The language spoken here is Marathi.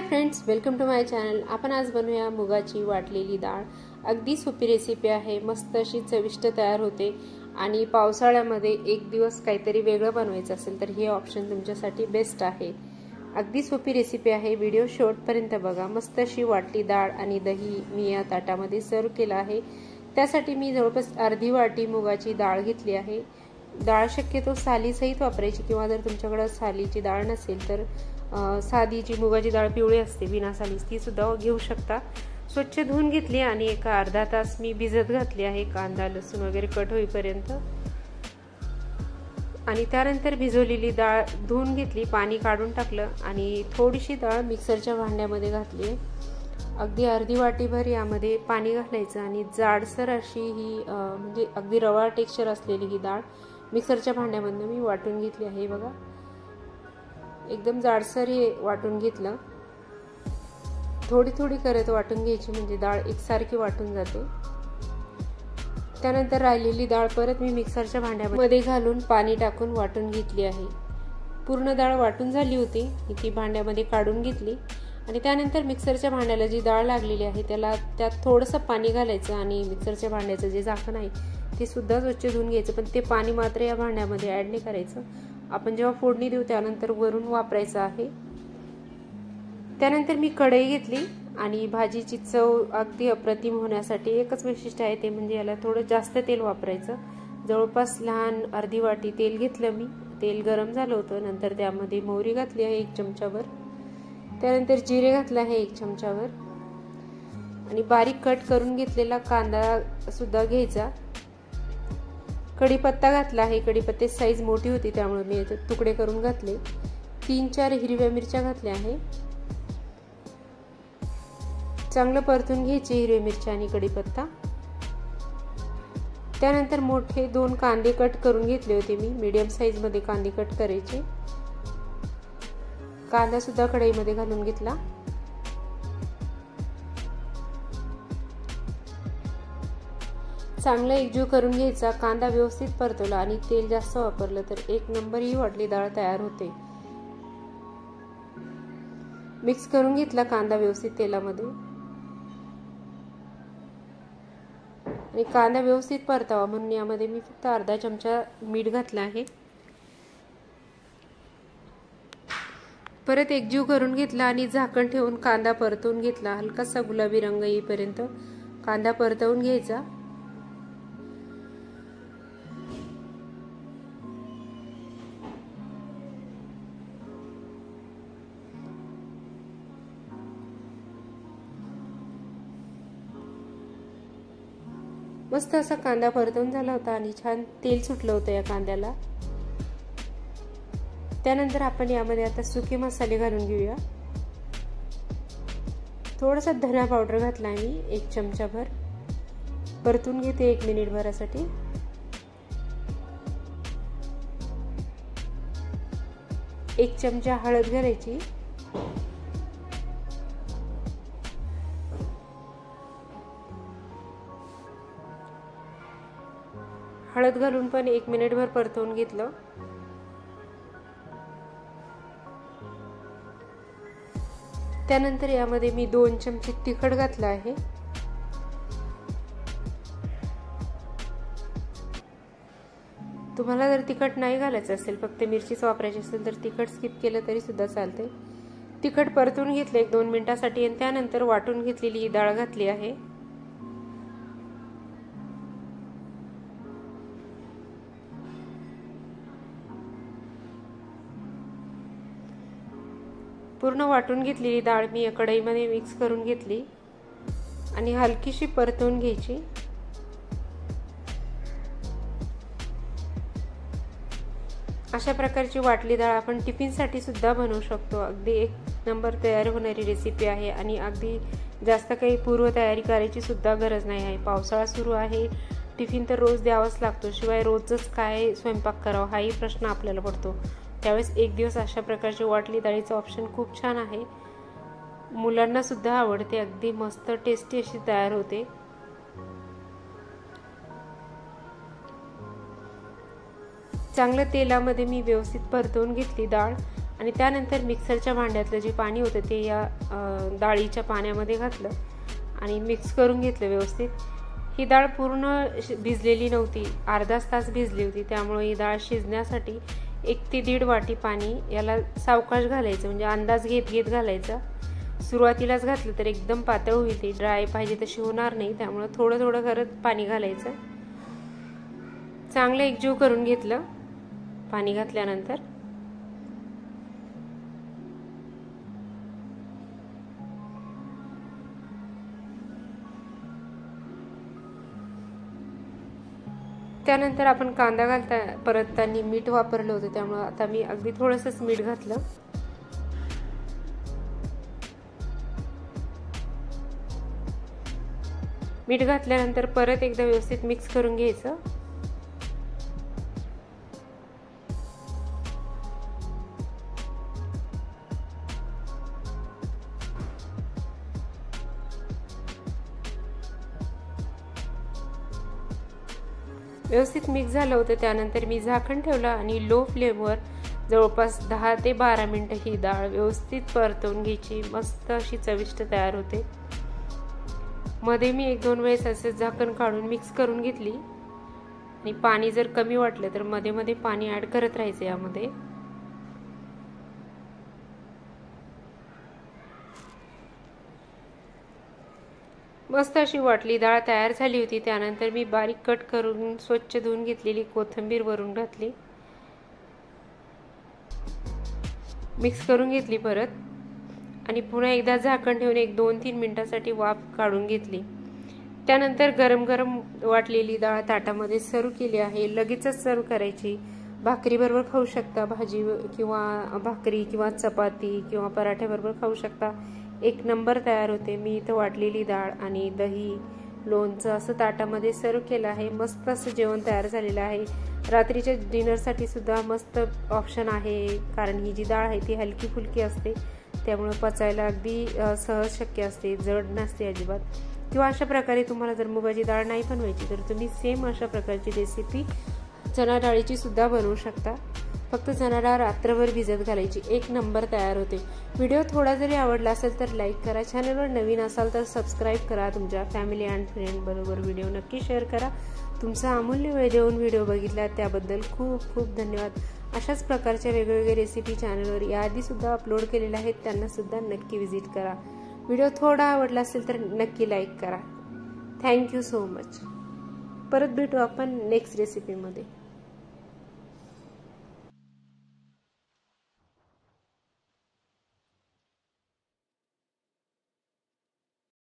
Friends, welcome to my channel. आपण आज बनवूया मुगाची वाटलेली डाळ। अगदी सोपी रेसिपी आहे, मस्त अशी चविष्ट तयार होते। आणि पावसाळ्यामध्ये एक दिवस काहीतरी वेगळं बनवायचं असेल तर हे ऑप्शन तुमच्यासाठी बेस्ट आहे। अगदी सोपी रेसिपी आहे, व्हिडिओ शेवटपर्यंत बघा। मस्त अशी वाटली डाळ आणि दही मी या ताटामध्ये सर्व केला आहे। त्यासाठी मी जवळपास अर्धी वाटी मुगाची डाळ घेतली आहे। डाळ शक्यतो सालीसहित वापरायची, किंवा जर तुमच्याकडे सालीची डाळ नसेल तर साधी जी मुगाची डाळ पिवळी असते बिना सालीच ती सुद्धा घेऊ शकता। स्वच्छ धुवून घेतली आणि एक अर्धा तास मी भिजत घातली आहे, कांदा लसूण वगैरे कट होईपर्यंत। आणि त्यानंतर भिजवलेली डाळ धुवून घेतली, पाणी काढून टाकलं आणि थोडीशी डाळ मिक्सरच्या भांड्यामध्ये घातली। अगदी अर्धी वाटीभर यामध्ये पाणी घालायचं आणि जाडसर अशी ही म्हणजे अगदी रवा टेक्स्चर असलेली ही डाळ मिक्सरच्या भांड्यामधून मी वाटून घेतली आहे। बघा, एकदम जाडसर हे वाटून घेतलं। थोडी थोडी करत वाटून घ्यायची, म्हणजे डाळ एकसारखी वाटून जाते। त्यानंतर राहिलेली डाळ परत मी मिक्सरच्या भांड्यामध्ये घालून पाणी टाकून वाटून घेतली आहे। पूर्ण डाळ वाटून झाली होती, ती भांड्यामध्ये काढून घेतली आणि त्यानंतर मिक्सरच्या भांड्याला जी डाळ लागलेली आहे त्यात थोडंसं पाणी घालायचं आणि मिक्सरच्या भांड्याचं जे झाकण आहे ते सुद्धा स्वच्छ धुवून घ्यायचं। पण ते पाणी मात्र या भांड्यामध्ये ऍड नाही करायचं, आपण जेव्हा फोडणी देऊ त्यानंतर वरून वापरायचं आहे। त्यानंतर मी कढई घेतली आणि भाजीची चव अगदी अप्रतिम होण्यासाठी एकच वैशिष्ट्य आहे, ते म्हणजे याला थोडं जास्त तेल वापरायचं। जवळपास लहान अर्धी वाटी तेल घेतलं मी। तेल गरम झालं होतं, नंतर त्यामध्ये मोहरी घातली आहे 1 चमचाभर, त्यानंतर जिरे घातलं आहे 1 चमचाभर आणि बारीक कट करून घेतलेला कांदा सुद्धा घ्यायचा। कढीपत्ता घातला आहे, कढीपत्त्याची साईज मोठी होती त्यामुळे मी तुकडे करून घातले। 3-4 हिरव्या मिरच्या घातल्या आहे। चांगलं परतून घ्यायचे हिरव्या मिरच्या आणि कढीपत्ता। त्यानंतर मोठे 2 कांदे कट करून घेतले होते मी, मीडियम साईज मध्ये कांदे कट करायचे। कांदा सुद्धा कढईमध्ये घालून घेतला। चांगलं एकजीव करून घ्यायचा। कांदा व्यवस्थित परतवला आणि तेल जास्त वापरलं तर एक नंबर ही वाटली डाळ तयार होते। मिक्स करून घेतला कांदा व्यवस्थित तेलामध्ये आणि कांदा व्यवस्थित परतावा म्हणून यामध्ये मी फक्त अर्धा चमचा मीठ घातला आहे। परत एकजीव करून घेतला आणि झाकण ठेवून कांदा परतवून घेतला। हलकासा गुलाबी रंग येईपर्यंत कांदा परतवून घ्यायचा। मस्त असा कांदा परतवून झाला होता आणि छान तेल सुटलं होतं या कांद्याला। त्यानंतर आपण यामध्ये आता सुके मसाले घालून घेऊया। थोडासा धना पावडर घातला मी 1 चमचाभर, परतून घेते 1 मिनिट भरासाठी। एक चमचा हळद घालायची, हळद घालून पण 1 मिनिटभर परतवून घेतलं। त्यानंतर यामध्ये मी 2 चमचे तिखट घातलं आहे। तुम्हाला जर तिखट नाही घालायचं असेल, फक्त मिरचीच वापरायची असेल तर तिखट स्किप केलं तरी सुद्धा चालते। तिखट परतून घेतलं 1-2 मिनिटांसाठी आणि त्यानंतर वाटून घेतलेली ही डाळ घातली आहे। पूर्ण वाटून घेतलेली डाळ मी कढईमध्ये मिक्स करून घेतली आणि हलकीशी परतवून घ्यायची। अशा प्रकारची वाटली डाळ आपण टिफिनसाठी सुद्धा बनवू शकतो। अगदी एक नंबर तयार होणारी रेसिपी आहे आणि अगदी जास्त काही पूर्वतयारी करायची सुद्धा गरज नाही आहे। पावसाळा सुरू आहे, टिफिन तर रोज द्यावाच लागतो, शिवाय रोजच काय स्वयंपाक करावा हाही प्रश्न आपल्याला पडतो। त्यावेळेस एक दिवस अशा प्रकारची वाटली डाळीचं ऑप्शन खूप छान आहे, मुलांना सुद्धा आवडते। अगदी मस्त टेस्टी अशी तयार होते। चांगल्या तेलामध्ये मी व्यवस्थित परतवून घेतली डाळ आणि त्यानंतर मिक्सरच्या भांड्यातलं जे पाणी होतं ते या डाळीच्या पाण्यामध्ये घातलं आणि मिक्स करून घेतलं व्यवस्थित। ही डाळ पूर्ण भिजलेली नव्हती, अर्धाच तास भिजली होती, त्यामुळे ही डाळ शिजण्यासाठी 1 ते 1.5 वाटी पाणी याला सावकाश घालायचं, म्हणजे अंदाज घेत घेत घालायचा। सुरुवातीलाच घातलं तर एकदम पातळ होईल, ती ड्राय पाहिजे तशी होणार नाही, त्यामुळे थोडं थोडं करत पाणी घालायचं। चांगलं एकजीव करून घेतलं पाणी घातल्यानंतर। त्यानंतर आपण कांदा परतताना मीठ वापरलं होतं, त्यामुळे आता मी अगदी थोडंसंच मीठ घातलं। मीठ घातल्यानंतर परत एकदा व्यवस्थित मिक्स करून घ्यायचं। व्यवस्थित मिक्स झालं होतं, त्यानंतर मी झाकण ठेवलं आणि लो फ्लेमवर जवळपास 10 ते 12 मिनिटं ही डाळ व्यवस्थित परतवून घ्यायची। मस्त अशी चविष्ट तयार होते। मध्ये मी 1-2 वेळेस असे झाकण काढून मिक्स करून घेतली आणि पाणी जर कमी वाटलं तर मध्ये मध्ये पाणी ऍड करत राहायचं यामध्ये। मस्त अशी वाटली डाळ तयार झाली होती। त्यानंतर मी बारीक कट करून स्वच्छ धुवून घेतलेली कोथिंबीर वरून घातली, मिक्स करून घेतली परत आणि पुन्हा एकदा झाकण ठेवून 1-2-3 मिनिटांसाठी वाफ काढून घेतली। त्यानंतर गरम गरम वाटलेली डाळ ताटामध्ये सर्व केली आहे। लगेचच सर्व करायची, भाकरी बरोबर खाऊ शकता, भाजी किंवा भाकरी किंवा चपाती किंवा पराठ्याबरोबर खाऊ शकता। 1 नंबर तयार होते। मी इथं वाटलेली डाळ आणि दही, लोणचं असं ताटामध्ये सर्व केलं आहे। मस्त असं जेवण तयार झालेलं आहे। रात्रीच्या डिनरसाठी सुद्धा मस्त ऑप्शन आहे, कारण ही जी डाळ आहे ती हलकी फुलकी असते, त्यामुळे पचायला अगदी सहज शक्य असते, जड नसते अजिबात। किंवा अशा प्रकारे तुम्हाला जर मुगाची डाळ नाही बनवायची तर तुम्ही सेम अशा प्रकारची रेसिपी चणा डाळीची सुद्धा बनवू शकता। फक्त चणा डाळ रात्रभर भिजत घालायची, 1 नंबर तयार होते। व्हिडिओ थोडा जरी आवडला असेल तर लाईक करा, चॅनलवर नवीन असाल तर सबस्क्राईब करा, तुमच्या फॅमिली अँड फ्रेंड बरोबर व्हिडिओ नक्की शेअर करा। तुमचा अमूल्य वेळ देऊन व्हिडिओ बघितला त्याबद्दल खूप खूप धन्यवाद। अशाच प्रकारच्या वेगवेगळे रेसिपी चॅनलवर याआधी सुद्धा अपलोड केलेल्या आहेत, त्यांना सुद्धा नक्की व्हिजिट करा। व्हिडिओ थोडा आवडला असेल तर नक्की लाईक करा। Thank you so much. परत भेटू आपण नेक्स्ट रेसिपीमध्ये।